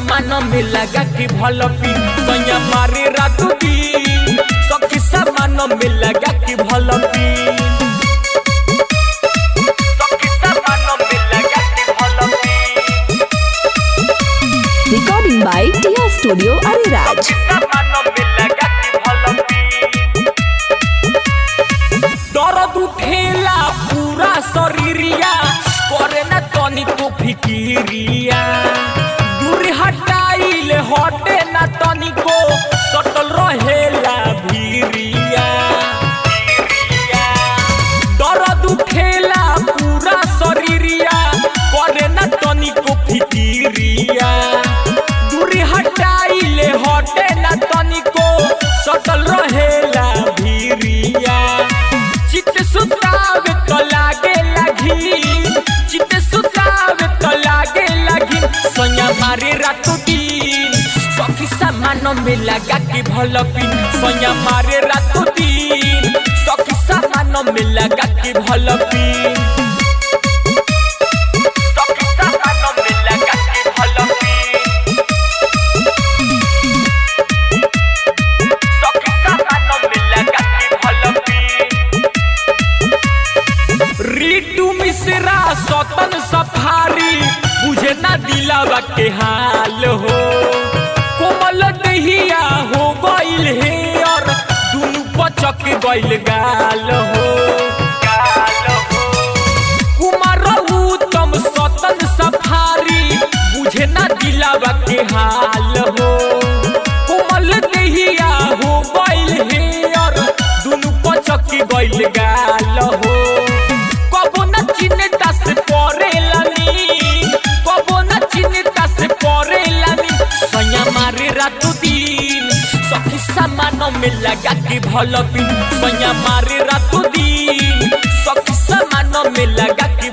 सामान में लगा के भल पी सैया मारे रात दिन सखी सामान में लगा के भल पी Recording by Tia Studio Ariraj. दर्द उठेला पूरा शरीरिया करे ना तनिको फिकिरिया दूर हटाइले हटे ना तनिको सटल रहेला भीरिया दर्द उठेला पूरा शरीरिया करे ना तनिको फिकिरिया दूर हटाइले हटे ना तनिको सटल रहेला भीरिया चित सुतावे तो लागे लगी चित सुतावे तो लागे लगी सोया मारे रात दिन सखी सामान में लगा के भल पी सोया मारे रात दिन सखी सामान में लगा के भल पी सखी सामान में लगा के भल पी सखी सामान में लगा के भल पी रीटू मिश्रा सतन सफारी बुझे ना दिलावा के हाल हो कोमल दहिया हो गइल है और दुनु पचक गइल गाल हो कुमार उत्तम सतन सफारी बुझे ना दिलावा के हाल हो कोमल दहिया हो गइल है और दुनु पचक गइल गाल हो कबो न चिन्ता से परेलानी कबो न चिन्ता से परेलानी सैया मारे रात दिन सखी सामान में लगा के भल पी सैया मारे रात दिन सखी सामान में लगा के